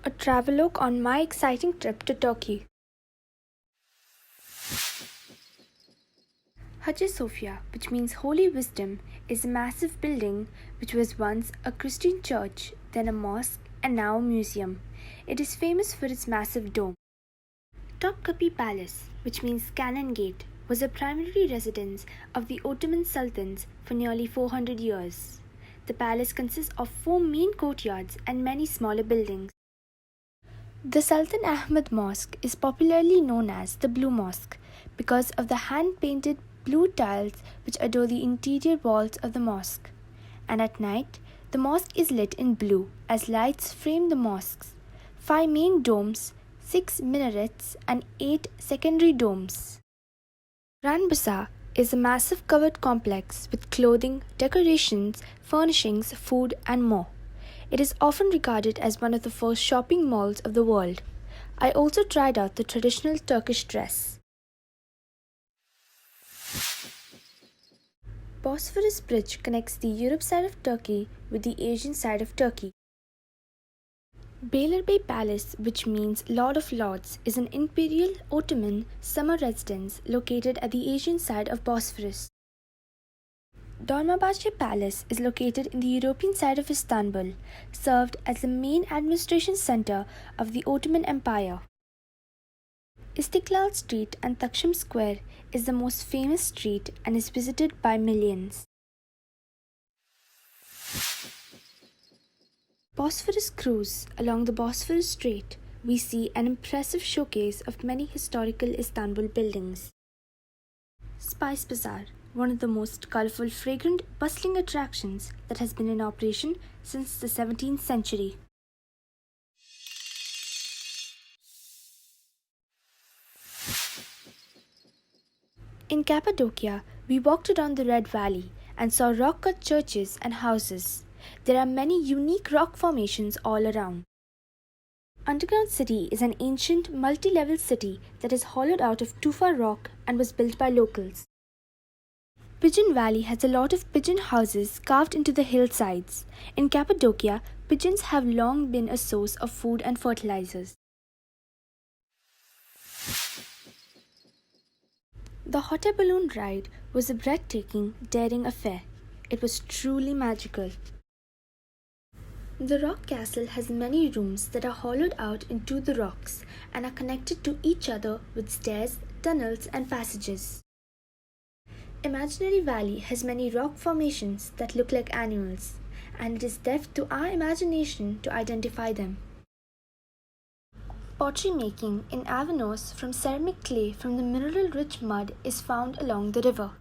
A travelogue on my exciting trip to Turkey. Hagia Sophia, which means Holy Wisdom, is a massive building which was once a Christian church, then a mosque, and now a museum. It is famous for its massive dome. Topkapi Palace, which means Cannon Gate, was a primary residence of the Ottoman Sultans for nearly 400 years. The palace consists of 4 main courtyards and many smaller buildings. The Sultan Ahmed Mosque is popularly known as the Blue Mosque because of the hand-painted blue tiles which adorn the interior walls of the mosque. And at night, the mosque is lit in blue as lights frame the mosque's 5 main domes, 6 minarets, and 8 secondary domes. Rana Bazaar is a massive covered complex with clothing, decorations, furnishings, food, and more. It is often regarded as one of the first shopping malls of the world. I also tried out the traditional Turkish dress. Bosphorus Bridge connects the Europe side of Turkey with the Asian side of Turkey. Beylerbey Palace, which means Lord of Lords, is an imperial Ottoman summer residence located at the Asian side of Bosphorus. Dolmabahce Palace is located in the European side of Istanbul, served as the main administration center of the Ottoman Empire. Istiklal Street and Taksim Square is the most famous street and is visited by millions. Bosphorus Cruise. Along the Bosphorus Strait, we see an impressive showcase of many historical Istanbul buildings. Spice Bazaar, one of the most colorful, fragrant, bustling attractions that has been in operation since the 17th century. In Cappadocia, we walked around the Red Valley and saw rock-cut churches and houses. There are many unique rock formations all around. Underground City is an ancient, multi-level city that is hollowed out of tufa rock and was built by locals. Pigeon Valley has a lot of pigeon houses carved into the hillsides. In Cappadocia, pigeons have long been a source of food and fertilizers. The hot air balloon ride was a breathtaking, daring affair. It was truly magical. The rock castle has many rooms that are hollowed out into the rocks and are connected to each other with stairs, tunnels, and passages. Imaginary Valley has many rock formations that look like animals, and it is left to our imagination to identify them. Pottery making in Avanos from ceramic clay from the mineral-rich mud is found along the river.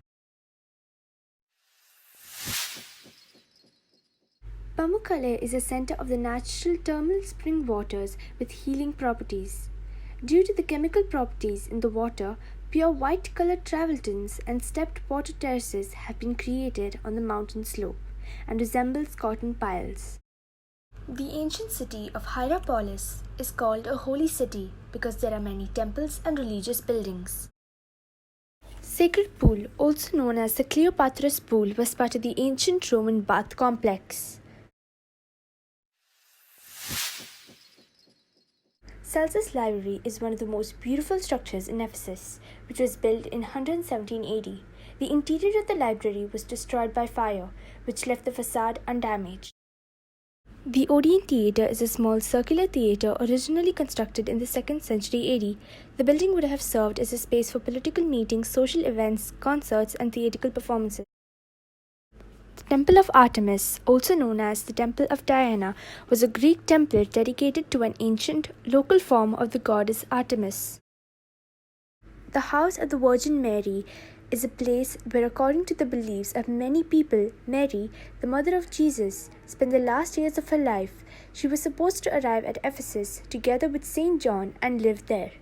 Pamukkale is a center of the natural thermal spring waters with healing properties. Due to the chemical properties in the water, pure white-colored travertines and stepped water terraces have been created on the mountain slope and resembles cotton piles. The ancient city of Hierapolis is called a holy city because there are many temples and religious buildings. Sacred Pool, also known as the Cleopatra's Pool, was part of the ancient Roman bath complex. Celsus Library is one of the most beautiful structures in Ephesus, which was built in 117 AD. The interior of the library was destroyed by fire, which left the facade undamaged. The Odeon Theatre is a small circular theatre originally constructed in the 2nd century AD. The building would have served as a space for political meetings, social events, concerts, and theatrical performances. The Temple of Artemis, also known as the Temple of Diana, was a Greek temple dedicated to an ancient, local form of the goddess Artemis. The House of the Virgin Mary is a place where, according to the beliefs of many people, Mary, the mother of Jesus, spent the last years of her life. She was supposed to arrive at Ephesus together with Saint John and live there.